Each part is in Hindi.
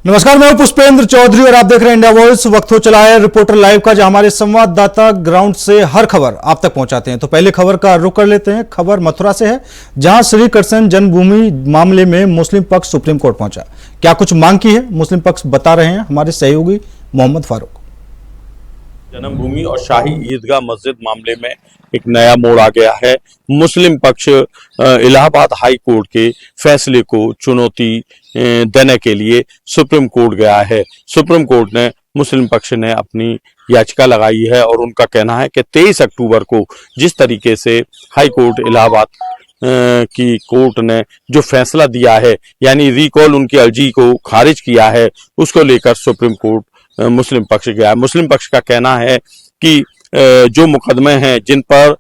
नमस्कार, मैं हूं पुष्पेंद्र चौधरी और आप देख रहे हैं इंडिया वॉइस। वक्त हो चला है रिपोर्टर लाइव का, जहां हमारे संवाददाता ग्राउंड से हर खबर आप तक पहुंचाते हैं। तो पहले खबर का रुख कर लेते हैं। खबर मथुरा से है, जहां श्री कृष्ण जन्मभूमि मामले में मुस्लिम पक्ष सुप्रीम कोर्ट पहुंचा। क्या कुछ मांग की है मुस्लिम पक्ष, बता रहे हैं हमारे सहयोगी मोहम्मद फारूक। जन्मभूमि और शाही ईदगाह मस्जिद मामले में एक नया मोड़ आ गया है। मुस्लिम पक्ष इलाहाबाद हाई कोर्ट के फैसले को चुनौती देने के लिए सुप्रीम कोर्ट गया है। सुप्रीम कोर्ट ने मुस्लिम पक्ष ने अपनी याचिका लगाई है और उनका कहना है कि 23 अक्टूबर को जिस तरीके से हाई कोर्ट इलाहाबाद की कोर्ट ने जो फैसला दिया है, यानी रिकॉल उनकी अर्जी को खारिज किया है, उसको लेकर सुप्रीम कोर्ट मुस्लिम पक्ष गया है। मुस्लिम पक्ष का कहना है कि जो मुकदमे हैं जिन पर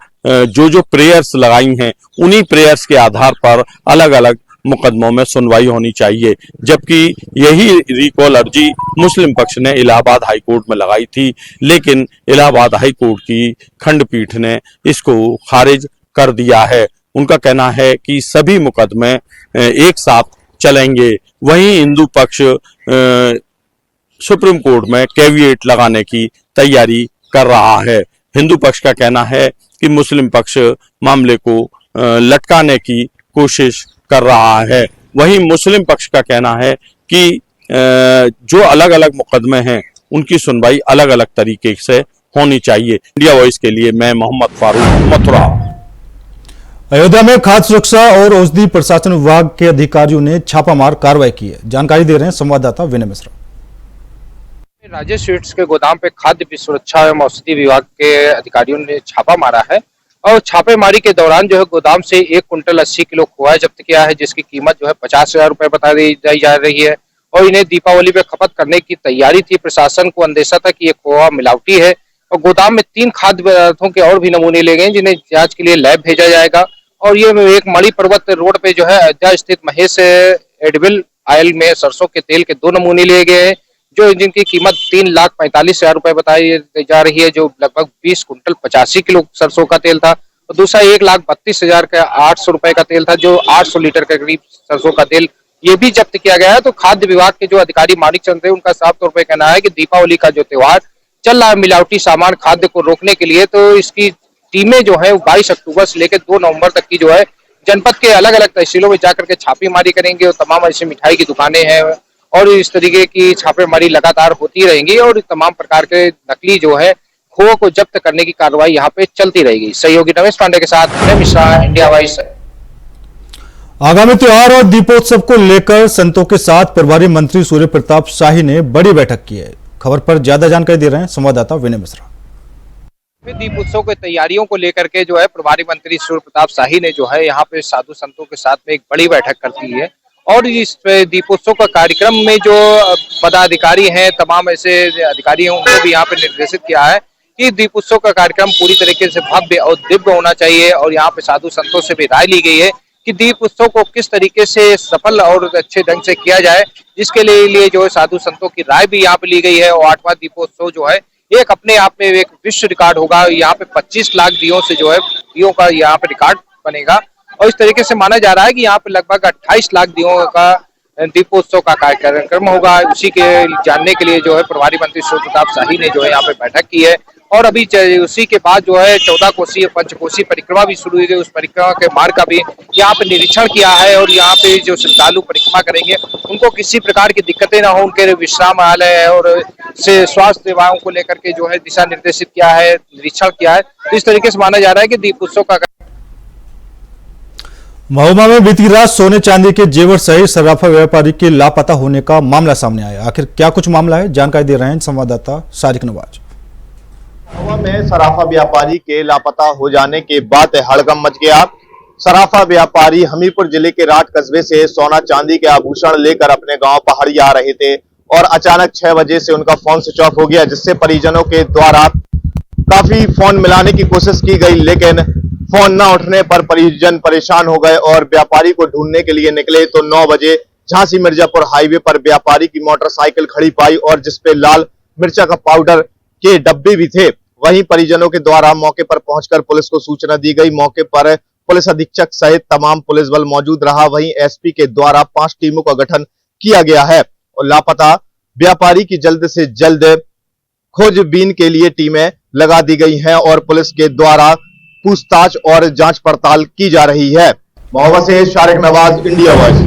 जो प्रेयर्स लगाई हैं, उन्हीं प्रेयर्स के आधार पर अलग अलग मुकदमों में सुनवाई होनी चाहिए, जबकि यही रिकॉल अर्जी मुस्लिम पक्ष ने इलाहाबाद हाई कोर्ट में लगाई थी, लेकिन इलाहाबाद हाई कोर्ट की खंडपीठ ने इसको खारिज कर दिया है। उनका कहना है कि सभी मुकदमे एक साथ चलेंगे। वहीं हिंदू पक्ष सुप्रीम कोर्ट में कैविएट लगाने की तैयारी कर रहा है। हिंदू पक्ष का कहना है कि मुस्लिम पक्ष मामले को लटकाने की कोशिश कर रहा है। वहीं मुस्लिम पक्ष का कहना है कि जो अलग अलग मुकदमे हैं उनकी सुनवाई अलग अलग तरीके से होनी चाहिए। इंडिया वॉइस के लिए मैं मोहम्मद फारूक, मथुरा। अयोध्या में खाद्य सुरक्षा और औषधि प्रशासन विभाग के अधिकारियों ने छापामार कार्रवाई की है। जानकारी दे रहे हैं संवाददाता विनय मिश्रा। राजेश स्वीट्स के गोदाम पे खाद्य सुरक्षा एवं औषधि विभाग के अधिकारियों ने छापा मारा है और छापेमारी के दौरान जो है गोदाम से 1 कुंटल 80 किलो खोआ जब्त किया है, जिसकी कीमत जो है 50,000 रुपए बताई जा रही है। और इन्हें दीपावली पे खपत करने की तैयारी थी। प्रशासन को अंदेशा था कि ये खोआ मिलावटी है और गोदाम में 3 खाद्य पदार्थों के और भी नमूने लिए गए, जिन्हें जांच के लिए लैब भेजा जाएगा। और ये एक मणि पर्वत रोड पे जो है अयोध्या स्थित महेश एडिबल ऑयल में सरसों के तेल के 2 नमूने लिए गए हैं, जो जिनकी कीमत 3,45,000 रुपए बताई जा रही है, जो लगभग 20 कुंटल 85 किलो सरसों का तेल था। और दूसरा 1,32,000 का 800 रुपए का तेल था, जो 800 लीटर के करीब सरसों का तेल ये भी जब्त किया गया है। तो खाद्य विभाग के जो अधिकारी मानिक चंद थे, उनका साफ तौर पर कहना है कि दीपावली का जो त्योहार चल रहा है, मिलावटी सामान खाद्य को रोकने के लिए, तो इसकी टीमें जो है 22 अक्टूबर से लेकर 2 नवंबर तक की जो है जनपद के अलग अलग तहसीलों में जाकर के छापेमारी करेंगे। और तमाम ऐसी मिठाई की दुकानें हैं और इस तरीके की छापेमारी लगातार होती रहेंगी और तमाम प्रकार के नकली जो है खोए को जब्त करने की कार्रवाई यहाँ पे चलती रहेगी। सहयोगी रमेश पांडे के साथ विनय मिश्रा, इंडिया वॉइस। आगामी त्योहार और दीपोत्सव को लेकर संतों के साथ प्रभारी मंत्री सूर्य प्रताप शाही ने बड़ी बैठक की है। खबर पर ज्यादा जानकारी दे रहे हैं संवाददाता विनय मिश्रा। दीप उत्सव की तैयारियों को लेकर के जो है प्रभारी मंत्री सूर्य प्रताप शाही ने जो है यहाँ पे साधु संतों के साथ में एक बड़ी बैठक कर दी है। और इस दीपोत्सव का कार्यक्रम में जो पदाधिकारी हैं, तमाम ऐसे अधिकारी हैं, उनको भी यहाँ पे निर्देशित किया है कि दीपोत्सव का कार्यक्रम पूरी तरीके से भव्य और दिव्य होना चाहिए। और यहाँ पे साधु संतों से भी राय ली गई है कि दीप उत्सव को किस तरीके से सफल और अच्छे ढंग से किया जाए, जिसके लिए जो है साधु संतों की राय भी यहाँ पे ली गई है। और 8वां दीपोत्सव जो है एक अपने आप में एक विश्व रिकॉर्ड होगा। यहाँ पे 25 लाख दियों से जो है दियों का यहाँ पे रिकॉर्ड बनेगा। और इस तरीके से माना जा रहा है कि यहाँ पे लगभग 28 लाख दियों का दीपोत्सव का कार्यक्रम होगा। उसी के जानने के लिए जो है प्रभारी मंत्री सूर्य प्रताप शाही ने जो है यहाँ पे बैठक की है। और अभी उसी के बाद जो है 14 कोसीय पंचकोसी परिक्रमा भी शुरू हुई है। उस परिक्रमा के मार्ग का भी यहाँ पे निरीक्षण किया है। और यहाँ पे जो श्रद्धालु परिक्रमा करेंगे उनको किसी प्रकार की दिक्कतें ना हो, उनके विश्रामालय और से स्वास्थ्य सेवाओं को लेकर के जो है दिशा निर्देशित किया है, निरीक्षण किया है। तो इस तरीके से माना जा रहा है कि दीप उत्सव का महोबा में बीती रात सोने चांदी के जेवर सहित सर्राफा व्यापारी के लापता होने का मामला सामने आया। आखिर क्या कुछ मामला है, जानकारी दे रहे हैं संवाददाता सारिक नवाज। महोबा में सराफा व्यापारी के लापता हो जाने के बाद हड़कंप मच गया। सराफा व्यापारी हमीरपुर जिले के राट कस्बे से सोना चांदी के आभूषण लेकर अपने गांव पहाड़ी आ रहे थे और अचानक 6 बजे से उनका फोन स्विच ऑफ हो गया, जिससे परिजनों के द्वारा काफी फोन मिलाने की कोशिश की गई, लेकिन फोन न उठने पर परिजन परेशान हो गए और व्यापारी को ढूंढने के लिए निकले। तो 9 बजे झांसी मिर्जापुर हाईवे पर व्यापारी की मोटरसाइकिल खड़ी पाई और जिसपे लाल मिर्चा का पाउडर के डब्बे भी थे। वहीं परिजनों के द्वारा मौके पर पहुंचकर पुलिस को सूचना दी गई। मौके पर पुलिस अधीक्षक सहित तमाम पुलिस बल मौजूद रहा। वहीं एसपी के द्वारा 5 टीमों का गठन किया गया है और लापता व्यापारी की जल्द से जल्द खोजबीन के लिए टीमें लगा दी गई हैं और पुलिस के द्वारा पूछताछ और जांच पड़ताल की जा रही है। मोहम्मद से शारिक नवाज, इंडिया वॉइस।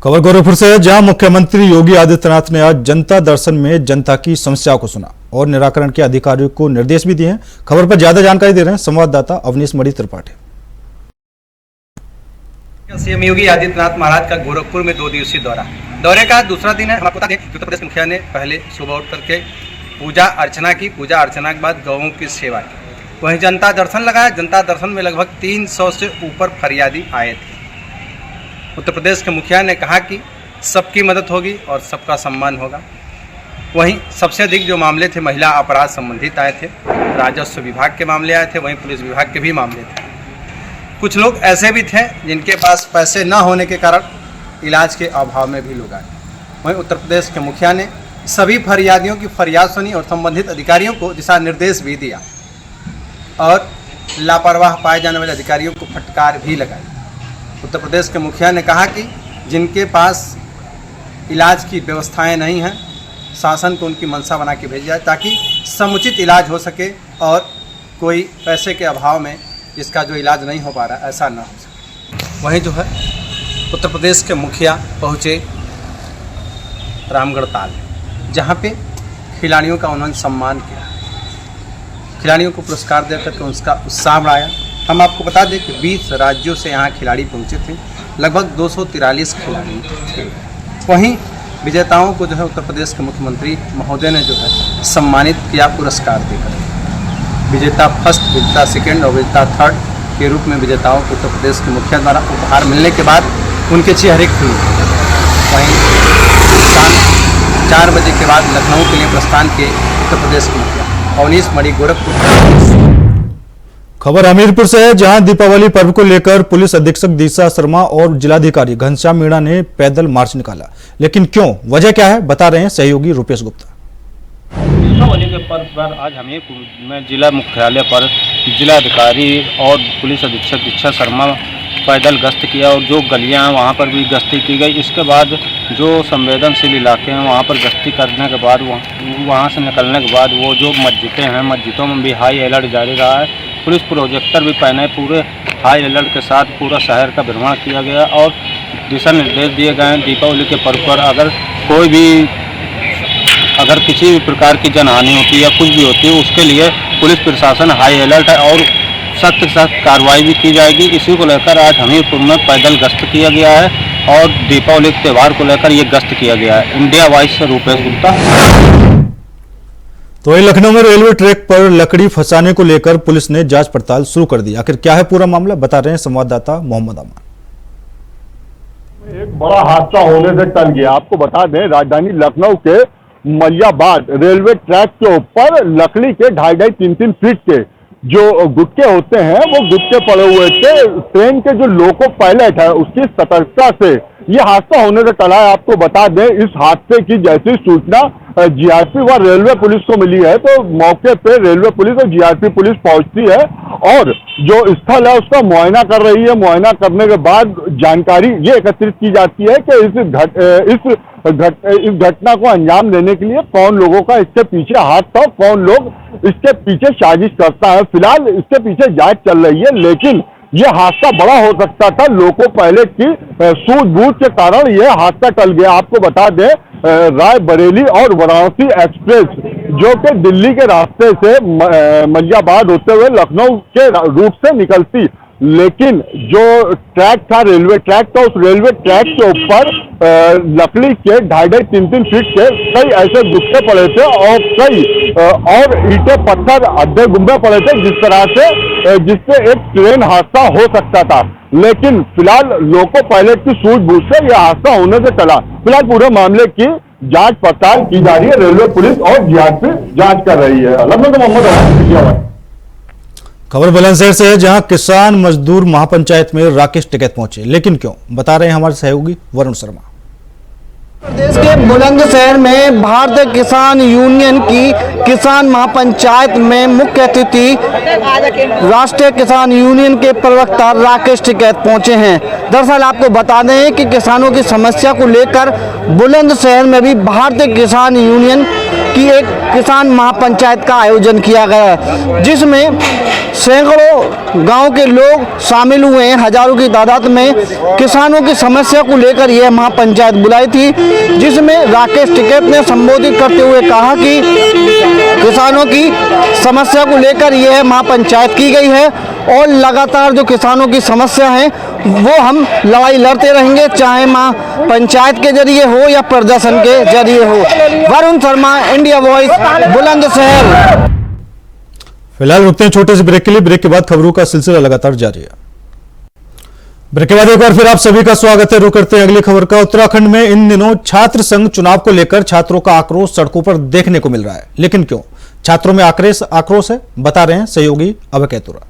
खबर गोरखपुर से है, जहां मुख्यमंत्री योगी आदित्यनाथ ने आज जनता दर्शन में जनता की समस्याओं को सुना और निराकरण के अधिकारियों को निर्देश भी दिए हैं। खबर पर ज्यादा जानकारी दे रहे हैं संवाददाता अवनीश मणि त्रिपाठी। सीएम योगी आदित्यनाथ महाराज का गोरखपुर में 2 दिवसीय दौरे का दूसरा दिन है। हम आपको बता दें कि उत्तर प्रदेश मुखिया ने पहले सुबह उठ करके पूजा अर्चना की। पूजा अर्चना के बाद गौओं की सेवा की। वहीं जनता दर्शन लगाया। जनता दर्शन में लगभग 300 से ऊपर फरियादी आए थे। उत्तर प्रदेश के मुखिया ने कहा कि सबकी मदद होगी और सबका सम्मान होगा। वहीं सबसे अधिक जो मामले थे महिला अपराध संबंधित आए थे, राजस्व विभाग के मामले आए थे, वहीं पुलिस विभाग के भी मामले थे। कुछ लोग ऐसे भी थे जिनके पास पैसे न होने के कारण इलाज के अभाव में भी लोग आए। वहीं उत्तर प्रदेश के मुखिया ने सभी फरियादियों की फरियाद सुनी और संबंधित अधिकारियों को दिशा निर्देश भी दिया और लापरवाह पाए जाने वाले अधिकारियों को फटकार भी लगाई। उत्तर प्रदेश के मुखिया ने कहा कि जिनके पास इलाज की व्यवस्थाएं नहीं हैं, शासन को उनकी मंशा बना के भेजा जाए ताकि समुचित इलाज हो सके और कोई पैसे के अभाव में इसका जो इलाज नहीं हो पा रहा ऐसा ना हो सके। वहीं जो है उत्तर प्रदेश के मुखिया पहुँचे रामगढ़ ताल, जहाँ पे खिलाड़ियों का उन्होंने सम्मान किया। खिलाड़ियों को पुरस्कार देकर के उसका उत्साह बढ़ाया। हम आपको बता दें कि 20 राज्यों से यहाँ खिलाड़ी पहुँचे थे। लगभग 243 खिलाड़ी थे। वहीं विजेताओं को जो है उत्तर प्रदेश के मुख्यमंत्री महोदय ने जो है सम्मानित किया पुरस्कार देकर। विजेता फर्स्ट, विजेता सेकेंड और विजेता थर्ड के रूप में विजेताओं को उत्तर प्रदेश के मुखिया द्वारा उपहार मिलने के बाद उनके चेहरे खिले। वहीं शाम 4 बजे के बाद लखनऊ के लिए प्रस्थान किए उत्तर प्रदेश के मुखिया। अवनीश मणि, गोरखपुर। खबर हमीरपुर से है, जहां दीपावली पर्व को लेकर पुलिस अधीक्षक दिशा शर्मा और जिलाधिकारी घनश्याम मीणा ने पैदल मार्च निकाला। लेकिन क्यों, वजह क्या है, बता रहे हैं सहयोगी रुपेश गुप्ता। दीपावली के पर्व पर आज हमीरपुर में जिला मुख्यालय पर जिलाधिकारी और पुलिस अधीक्षक दिशा शर्मा पैदल गश्त किया और जो गलियां हैं वहाँ पर भी गश्ती की गई। इसके बाद जो संवेदनशील इलाके हैं वहाँ पर गश्ती करने के बाद वहाँ से निकलने के बाद वो जो मस्जिदें हैं, मस्जिदों में भी हाई अलर्ट जारी रहा है। पुलिस प्रोजेक्टर भी पहने पूरे हाई अलर्ट के साथ पूरा शहर का भ्रमण किया गया और दिशा निर्देश दिए गए हैं। दीपावली के पर्व पर अगर किसी भी प्रकार की जनहानि होती है या कुछ भी होती है उसके लिए पुलिस प्रशासन हाई अलर्ट है और सख्त कार्रवाई भी की जाएगी। इसी को लेकर आज हमीरपुर में पैदल गश्त किया गया है और दीपावली के त्यौहार को लेकर ये गश्त किया गया है। इंडिया वॉइस से रुपेश गुप्ता। तो वही लखनऊ में रेलवे ट्रैक पर लकड़ी फंसाने को लेकर पुलिस ने जांच पड़ताल शुरू कर दी। आखिर क्या है पूरा मामला, बता रहे हैं संवाददाता मोहम्मद अमान। एक बड़ा हादसा होने से टल गया। आपको बता दें, राजधानी लखनऊ के मलियाबाद रेलवे ट्रैक के ऊपर लकड़ी के 2.5-3 फीट के जो गुटके होते हैं वो गुटके पड़े हुए थे। ट्रेन के जो लोको पायलट है उसकी सतर्कता से ये हादसा होने से टला है। आपको बता दें, इस हादसे की जैसी सूचना जीआरपी व रेलवे पुलिस को मिली है तो मौके पे रेलवे पुलिस और जीआरपी पुलिस पहुंचती है और जो स्थल है उसका मुआयना कर रही है। मुआयना करने के बाद जानकारी ये एकत्रित की जाती है कि इस घटना को अंजाम देने के लिए कौन लोगों का इसके पीछे हाथ था, कौन लोग इसके पीछे साजिश करता है। फिलहाल इसके पीछे जांच चल रही है, लेकिन यह हादसा बड़ा हो सकता था। लोको पायलट की सूझबूझ के कारण यह हादसा टल गया। आपको बता दें, रायबरेली और वाराणसी एक्सप्रेस जो कि दिल्ली के रास्ते से मलियाबाद होते हुए लखनऊ के रूट से निकलती, लेकिन जो ट्रैक था, रेलवे ट्रैक था, उस रेलवे ट्रैक के ऊपर लकड़ी के 2.5-3 फीट के कई ऐसे गुच्छे पड़े थे और कई और ईंटें पत्थर अड्डे गुम्बे पड़े थे जिससे एक ट्रेन हादसा हो सकता था। लेकिन फिलहाल लोको पायलट की सूझबूझ से यह हादसा होने से टला। फिलहाल पूरे मामले की जांच पड़ताल की जा रही है। रेलवे पुलिस और जीआरपी जांच कर रही है। मोहम्मद। खबर बुलंदशहर से है, जहां किसान मजदूर महापंचायत में राकेश टिकैत पहुंचे, लेकिन क्यों, बता रहे हैं हमारे सहयोगी वरुण शर्मा। प्रदेश के बुलंदशहर में भारतीय किसान यूनियन की किसान महापंचायत में मुख्य अतिथि राष्ट्रीय किसान यूनियन के प्रवक्ता राकेश टिकैत पहुंचे हैं। दरअसल आपको बता दें कि किसानों की समस्या को लेकर बुलंदशहर में भी भारतीय किसान यूनियन की एक किसान महापंचायत का आयोजन किया गया है, जिसमें सैकड़ों गांव के लोग शामिल हुए हैं। हजारों की तादाद में किसानों की समस्या को लेकर यह महापंचायत बुलाई थी, जिसमें राकेश टिकैत ने संबोधित करते हुए कहा कि किसानों की समस्या को लेकर यह महापंचायत की गई है और लगातार जो किसानों की समस्या है वो हम लड़ाई लड़ते रहेंगे, चाहे महापंचायत के जरिए हो या प्रदर्शन के जरिए हो। Varun Sharma, India voice, Bulandshahr. फिलहाल रुकते हैं छोटे से ब्रेक के लिए। ब्रेक के बाद खबरों का सिलसिला लगातार जारी है। ब्रेक के बाद एक बार फिर आप सभी का स्वागत है। रुक करते हैं अगली खबर का। उत्तराखंड में इन दिनों छात्र संघ चुनाव को लेकर छात्रों का आक्रोश सड़कों पर देखने को मिल रहा है, लेकिन क्यों? छात्रों में आक्रोश है, बता रहे हैं सहयोगी अभय कैतुरा।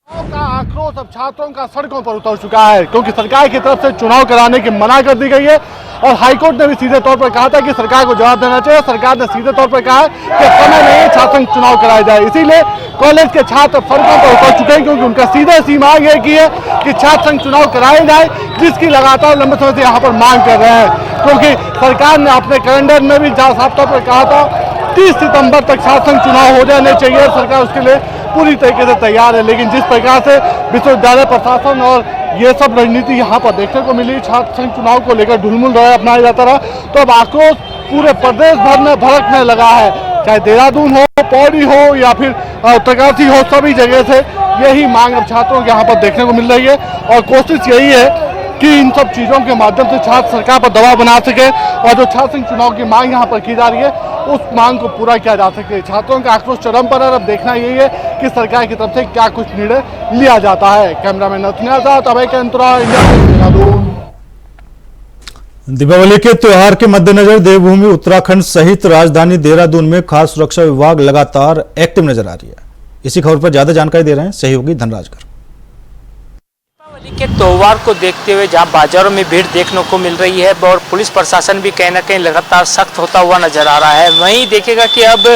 का आक्रोश अब छात्रों का सड़कों पर उतर चुका है, क्योंकि सरकार की तरफ से चुनाव कराने की मना कर दी गई है और हाईकोर्ट ने भी सीधे तौर पर कहा था कि सरकार को जवाब देना चाहिए। सरकार ने सीधे तौर पर कहा है कि समय नहीं छात्र संघ चुनाव कराया जाए, इसीलिए कॉलेज के छात्र सड़कों पर उतर चुके हैं, क्योंकि उनका सीधे सी मांग ये की है कि छात्र संघ चुनाव कराए जाए, जिसकी लगातार लंबे समय से यहाँ पर मांग कर रहे हैं। क्योंकि सरकार ने अपने कैलेंडर में भी साफ तौर पर कहा था 30 सितंबर तक छात्र संघ चुनाव हो जाने चाहिए, सरकार उसके लिए पूरी तरीके से तैयार है। लेकिन जिस प्रकार से विश्वविद्यालय प्रशासन और ये सब रणनीति यहाँ पर देखने को मिली, छात्र संघ चुनाव को लेकर ढुलमुल रवैया अपनाया जाता रहा, तो अब आक्रोश पूरे प्रदेश भर में भड़कने लगा है। चाहे देहरादून हो, पौड़ी हो या फिर उत्तरकाशी हो, सभी जगह से यही मांग अब छात्रों के यहाँ पर देखने को मिल रही है और कोशिश यही है कि इन सब चीज़ों के माध्यम से छात्र सरकार पर दबाव बना सके और जो छात्र संघ चुनाव की मांग यहाँ पर की जा रही है उस मांग को पूरा किया जा सके। छात्रों का आक्रोश चरम पर है। अब देखना यही है कि सरकार की तरफ से क्या कुछ निर्णय लिया जाता है। कैमरामैन नथुनिया साथ अभय कैतुरा, इंडिया देहरादून। दीपावली के त्योहार के मद्देनजर देवभूमि उत्तराखंड सहित राजधानी देहरादून में खाद्य सुरक्षा विभाग लगातार एक्टिव नजर आ रही है। इसी खबर पर ज्यादा जानकारी दे रहे हैं सहयोगी धनराजकर। के त्योहार को देखते हुए जहां बाजारों में भीड़ देखने को मिल रही है और पुलिस प्रशासन भी कहीं ना कहीं लगातार सख्त होता हुआ नजर आ रहा है, वहीं देखेगा कि अब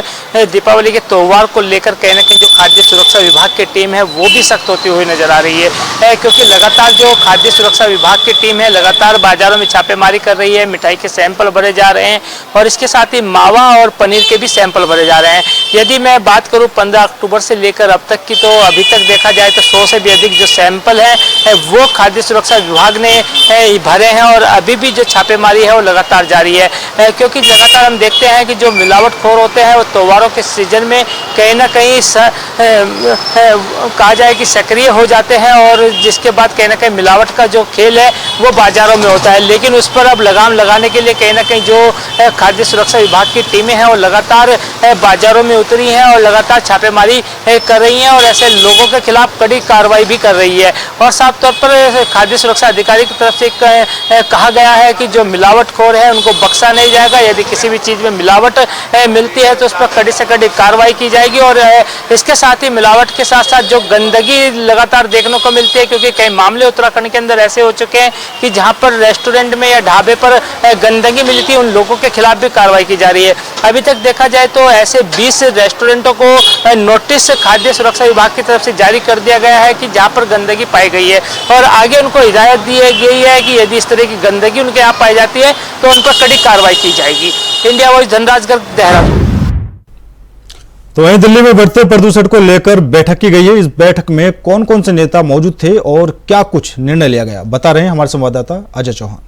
दीपावली के त्योहार को लेकर कहीं ना कहीं जो खाद्य सुरक्षा विभाग की टीम है वो भी सख्त होती हुई नजर आ रही है, क्योंकि लगातार जो खाद्य सुरक्षा विभाग की टीम है लगातार बाजारों में छापेमारी कर रही है। मिठाई के सैंपल भरे जा रहे हैं और इसके साथ ही मावा और पनीर के भी सैंपल भरे जा रहे हैं। यदि मैं बात करूँ 15 अक्टूबर से लेकर अब तक की, तो अभी तक देखा जाए तो 100 से भी अधिक जो सैंपल है वो खाद्य सुरक्षा विभाग ने भरे हैं और अभी भी जो छापेमारी है वो लगातार जारी है, क्योंकि लगातार हम देखते हैं कि जो मिलावटखोर होते हैं वो त्योहारों के सीजन में कहीं ना कहीं कहा जाए कि सक्रिय हो जाते हैं और जिसके बाद कहीं ना कहीं मिलावट का जो खेल है वो बाजारों में होता है। लेकिन उस पर अब लगाम लगाने के लिए कहीं ना कहीं जो खाद्य सुरक्षा विभाग की टीमें हैं वो लगातार बाजारों में उतरी हैं और लगातार छापेमारी कर रही हैं और ऐसे लोगों के खिलाफ कड़ी कार्रवाई भी कर रही है। और साफ तौर पर खाद्य सुरक्षा अधिकारी की तरफ से कहा गया है कि जो मिलावटखोर है उनको बख्शा नहीं जाएगा। यदि किसी भी चीज़ में मिलावट मिलती है तो उस पर कड़ी से कड़ी कार्रवाई की जाएगी। और इसके साथ ही मिलावट के साथ साथ जो गंदगी लगातार देखने को मिलती है, क्योंकि कई मामले उत्तराखंड के अंदर ऐसे हो चुके हैं कि जहां पर रेस्टोरेंट में या ढाबे पर गंदगी मिली थी, उन लोगों के खिलाफ भी कार्रवाई की जा रही है। अभी तक देखा जाए तो ऐसे 20 रेस्टोरेंटों को नोटिस खाद्य सुरक्षा विभाग की तरफ से जारी कर दिया गया है कि जहाँ पर गंदगी पाई गई है और आगे उनको हिदायत दी गई है कि यदि इस तरह की गंदगी उनके यहाँ पाई जाती है तो उन पर कड़ी कार्रवाई की जाएगी। India Voice, Dhanrajgarh, Dehradun. तो वहीं दिल्ली में बढ़ते प्रदूषण को लेकर बैठक की गई है। इस बैठक में कौन कौन से नेता मौजूद थे और क्या कुछ निर्णय लिया गया, बता रहे हैं हमारे संवाददाता अजय चौहान।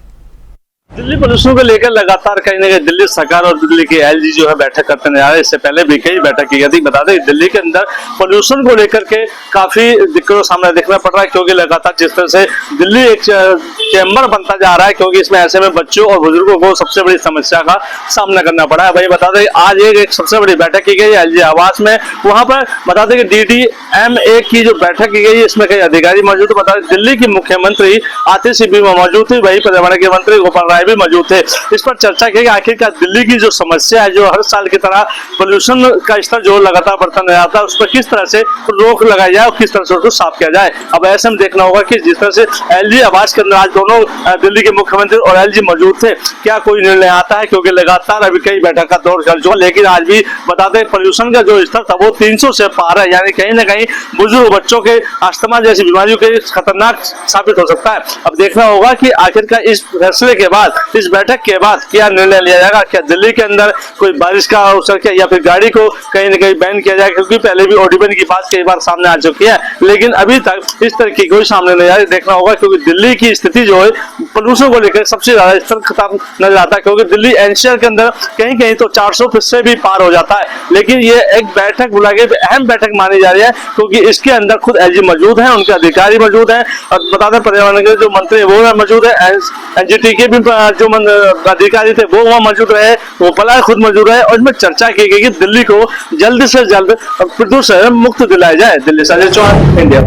दिल्ली प्रदूषण को लेकर लगातार कहीं ना कहीं दिल्ली सरकार और दिल्ली के एलजी जो है बैठक करते नजर आ रहे हैं। इससे पहले भी कई बैठक की गई थी। बता दें दिल्ली के अंदर प्रदूषण को लेकर के काफी दिक्कतों सामने देखना पड़ रहा है, क्योंकि लगातार जिस तरह से दिल्ली एक चैम्बर बनता जा रहा है, क्योंकि इसमें ऐसे में बच्चों और बुजुर्गों को सबसे बड़ी समस्या का सामना करना पड़ा है। भाई बता दें आज एक सबसे बड़ी बैठक की गई एलजी आवास में। वहां पर बता दें कि DDMA की जो बैठक की गई इसमें कई अधिकारी मौजूद। बता दें दिल्ली की मुख्यमंत्री आतिशी भी मौजूद थी, वही पर्यावरण के मंत्री गोपाल भी मौजूद थे। इस पर चर्चा की आखिरकार दिल्ली की जो समस्या है, जो हर साल की तरह पोल्यूशन का स्तर जो लगातार बढ़ता नजर आता है, उस पर किस तरह से रोक लगाई जाए और किस तरह से उसको साफ किया जाए। अब ऐसे में देखना होगा कि जिस तरह से एलजी आवास के अंदर आज दोनों दिल्ली के मुख्यमंत्री और एलजी मौजूद थे, क्या कोई निर्णय आता है, क्योंकि लगातार अभी कई बैठक का दौर चल चुका, लेकिन आज भी बताते हैं पोल्यूशन का जो स्तर था वो 300 से पार है, यानी कहीं ना कहीं बुजुर्ग बच्चों के अस्थमा जैसी बीमारियों के खतरनाक साबित हो सकता है। अब देखना होगा कि आखिरकार इस फैसले के बाद, इस बैठक के बाद क्या निर्णय लिया जाएगा। क्या दिल्ली के अंदर कोई बारिश का अवसर किया या फिर गाड़ी को कहीं ना कहीं बैन किया जाएगा, क्योंकि पहले भी ऑडी बैन की बात कई बार सामने आ चुकी है, लेकिन अभी तक इस तरह की कोई सामने नहीं आ रही। देखना होगा, क्योंकि दिल्ली की स्थिति जो है पोल्यूशन को लेकर सबसे ज्यादा स्तर खतरनाक नजर आता है, क्योंकि दिल्ली एनसीआर के अंदर कहीं कहीं तो 400 से भी पार हो जाता है। लेकिन ये एक बैठक बुला के अहम बैठक मानी जा रही है, क्योंकि इसके अंदर खुद एलजी मौजूद है, उनके अधिकारी मौजूद है, और बता दें पर्यावरण के जो मंत्री वो मौजूद है, एनजीटी के भी जो अधिकारी थे वो वहां मौजूद रहे, वो पलाय खुद मौजूद रहे, और इसमें चर्चा की गई कि दिल्ली को जल्द से जल्द प्रदूषण मुक्त दिलाया जाए। दिल्ली से अजय चौहान, इंडिया।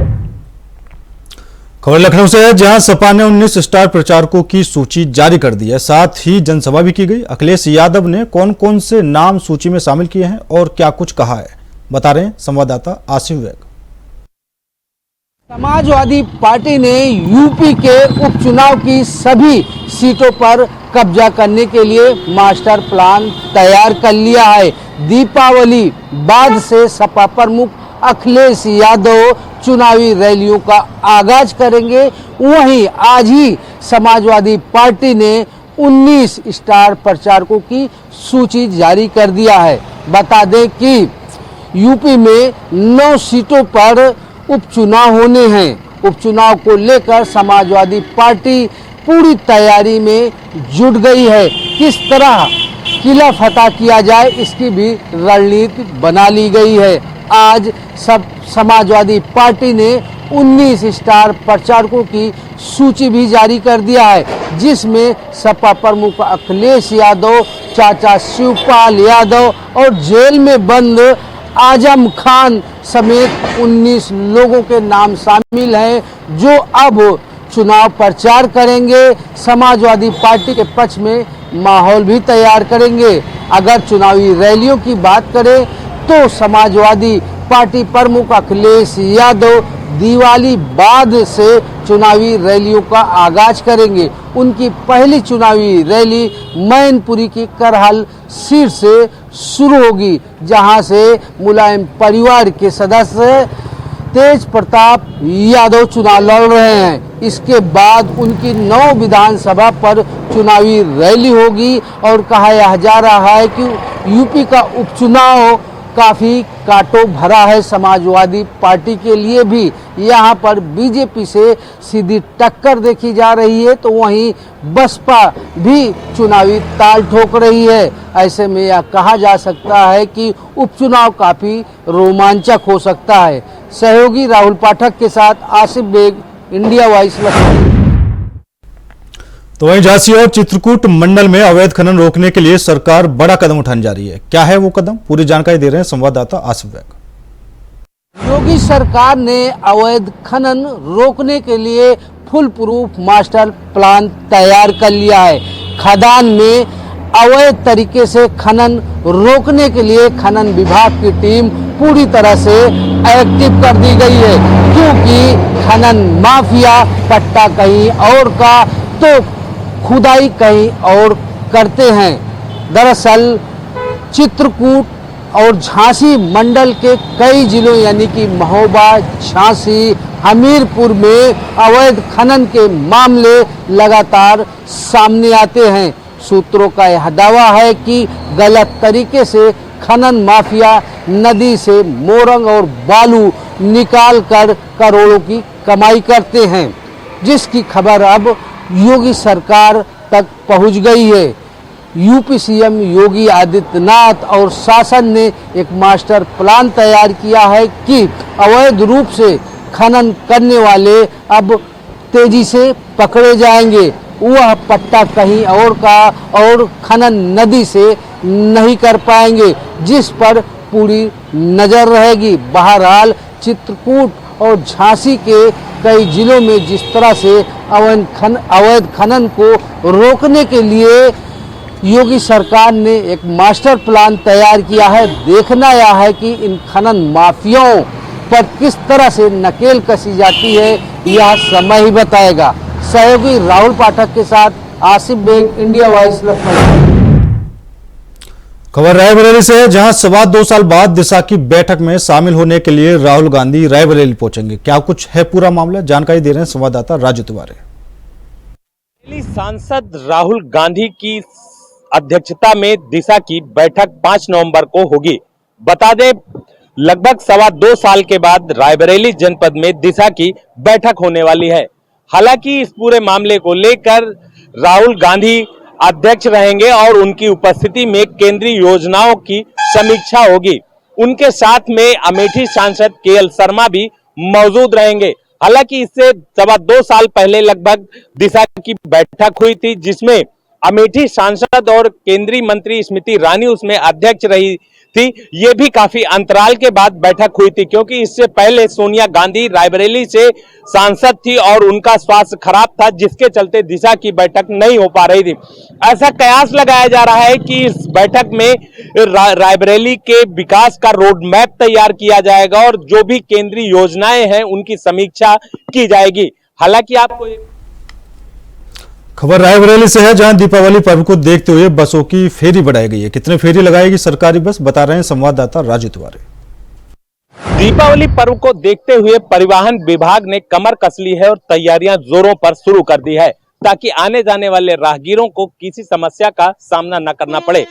खबर लखनऊ से है, जहां सपा ने 19 स्टार प्रचारकों की सूची जारी कर दी है। साथ ही जनसभा भी की गई। अखिलेश यादव ने कौन कौन से नाम सूची में शामिल किए हैं और क्या कुछ कहा है, बता रहे हैं संवाददाता आसिफ बेग। समाजवादी पार्टी ने यूपी के उपचुनाव की सभी सीटों पर कब्जा करने के लिए मास्टर प्लान तैयार कर लिया है। दीपावली बाद से सपा प्रमुख अखिलेश यादव चुनावी रैलियों का आगाज करेंगे। वहीं आज ही समाजवादी पार्टी ने 19 स्टार प्रचारकों की सूची जारी कर दिया है। बता दें कि यूपी में 9 सीटों पर उपचुनाव होने हैं। उपचुनाव को लेकर समाजवादी पार्टी पूरी तैयारी में जुट गई है। किस तरह किला फतह किया जाए इसकी भी रणनीति बना ली गई है। आज सब समाजवादी पार्टी ने 19 स्टार प्रचारकों की सूची भी जारी कर दिया है, जिसमें सपा प्रमुख अखिलेश यादव, चाचा शिवपाल यादव और जेल में बंद आजम खान समेत 19 लोगों के नाम शामिल हैं, जो अब चुनाव प्रचार करेंगे। समाजवादी पार्टी के पक्ष में माहौल भी तैयार करेंगे। अगर चुनावी रैलियों की बात करें तो समाजवादी पार्टी प्रमुख अखिलेश यादव दिवाली बाद से चुनावी रैलियों का आगाज करेंगे। उनकी पहली चुनावी रैली मैनपुरी की करहल सीट से शुरू होगी, जहां से मुलायम परिवार के सदस्य तेज प्रताप यादव चुनाव लड़ रहे हैं। इसके बाद उनकी 9 विधानसभा पर चुनावी रैली होगी और कहा जा रहा है कि यूपी का उपचुनाव काफ़ी कांटों भरा है समाजवादी पार्टी के लिए भी। यहाँ पर बीजेपी से सीधी टक्कर देखी जा रही है, तो वहीं बसपा भी चुनावी ताल ठोक रही है। ऐसे में यह कहा जा सकता है कि उपचुनाव काफ़ी रोमांचक हो सकता है। सहयोगी राहुल पाठक के साथ आसिफ बेग, इंडिया वॉइस लखनऊ। तो वहीं झांसी और चित्रकूट मंडल में अवैध खनन रोकने के लिए सरकार बड़ा कदम उठाने जा रही है। क्या है वो कदम, पूरी जानकारी दे रहे हैं संवाददाता आसिफ बेग। योगी सरकार ने अवैध खनन रोकने के लिए फुल प्रूफ मास्टर प्लान तैयार कर लिया है। खदान में अवैध तरीके से खनन रोकने के लिए खनन विभाग की टीम पूरी तरह से एक्टिव कर दी गई है, क्योंकि खनन माफिया पट्टा कहीं और का तो खुदाई कहीं और करते हैं। दरअसल चित्रकूट और झांसी मंडल के कई जिलों यानी कि महोबा, झांसी, हमीरपुर में अवैध खनन के मामले लगातार सामने आते हैं। सूत्रों का यह दावा है कि गलत तरीके से खनन माफिया नदी से मोरंग और बालू निकालकर करोड़ों की कमाई करते हैं, जिसकी खबर अब योगी सरकार तक पहुंच गई है। यूपी सीएम योगी आदित्यनाथ और शासन ने एक मास्टर प्लान तैयार किया है कि अवैध रूप से खनन करने वाले अब तेजी से पकड़े जाएंगे। वह पट्टा कहीं और का और खनन नदी से नहीं कर पाएंगे, जिस पर पूरी नजर रहेगी। बहरहाल चित्रकूट और झांसी के कई जिलों में जिस तरह से अवैध खनन को रोकने के लिए योगी सरकार ने एक मास्टर प्लान तैयार किया है, देखना यह है कि इन खनन माफियाओं पर किस तरह से नकेल कसी जाती है, यह समय ही बताएगा। सहयोगी राहुल पाठक के साथ आसिफ बेग, इंडिया वॉइस, लखनऊ। खबर रायबरेली से है, जहां 2.25 साल बाद दिशा की बैठक में शामिल होने के लिए राहुल गांधी रायबरेली पहुंचेंगे। क्या कुछ है पूरा मामला, जानकारी दे रहे हैं संवाददाता राजू तिवारी। सांसद राहुल गांधी की अध्यक्षता में दिशा की बैठक 5 नवंबर को होगी। बता दें, लगभग 2.25 साल के बाद रायबरेली जनपद में दिशा की बैठक होने वाली है। हालांकि इस पूरे मामले को लेकर राहुल गांधी अध्यक्ष रहेंगे और उनकी उपस्थिति में केंद्रीय योजनाओं की समीक्षा होगी। उनके साथ में अमेठी सांसद केएल शर्मा भी मौजूद रहेंगे। हालांकि इससे 2.25 साल पहले लगभग दिशा की बैठक हुई थी, जिसमें अमेठी सांसद और केंद्रीय मंत्री स्मृति ईरानी उसमें अध्यक्ष रही थी। ये भी काफी अंतराल के बाद बैठक हुई थी, क्योंकि इससे पहले सोनिया गांधी रायबरेली से सांसद थी और उनका स्वास्थ्य खराब था, जिसके चलते दिशा की बैठक नहीं हो पा रही थी। ऐसा कयास लगाया जा रहा है कि इस बैठक में रायबरेली के विकास का रोड मैप तैयार किया जाएगा और जो भी केंद्रीय योजनाएं हैं उनकी समीक्षा की जाएगी। हालांकि आपको खबर रायबरेली से है, जहां दीपावली पर्व को देखते हुए बसों की फेरी बढ़ाई गई है। कितने फेरी लगाएगी सरकारी बस, बता रहे हैं संवाददाता राजू तिवारी। दीपावली पर्व को देखते हुए परिवहन विभाग ने कमर कस ली है और तैयारियां जोरों पर शुरू कर दी है, ताकि आने जाने वाले राहगीरों को किसी समस्या का सामना न करना पड़े।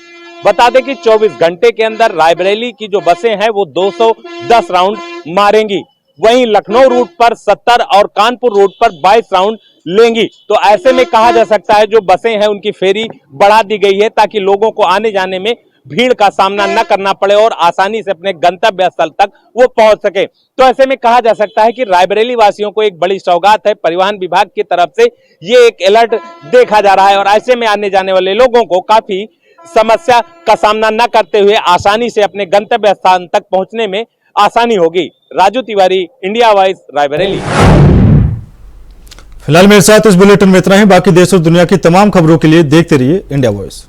बता दें कि 24 घंटे के अंदर रायबरेली की जो बसें हैं वो 210 राउंड मारेंगी। वहीं लखनऊ रूट पर 70 और कानपुर रूट पर 22 राउंड लेंगी। तो ऐसे में कहा जा सकता है जो बसें हैं उनकी फेरी बढ़ा दी गई है, ताकि लोगों को आने जाने में भीड़ का सामना न करना पड़े और आसानी से अपने गंतव्य स्थल तक वो पहुंच सके। तो ऐसे में कहा जा सकता है कि रायबरेली वासियों को एक बड़ी सौगात है। परिवहन विभाग की तरफ से ये एक अलर्ट देखा जा रहा है और ऐसे में आने जाने वाले लोगों को काफी समस्या का सामना न करते हुए आसानी से अपने गंतव्य स्थान तक पहुंचने में आसानी होगी। Raju Tiwari, India voice, Raebareli. फिलहाल मेरे साथ इस बुलेटिन में इतना ही। बाकी देश और दुनिया की तमाम खबरों के लिए देखते रहिए इंडिया वॉइस।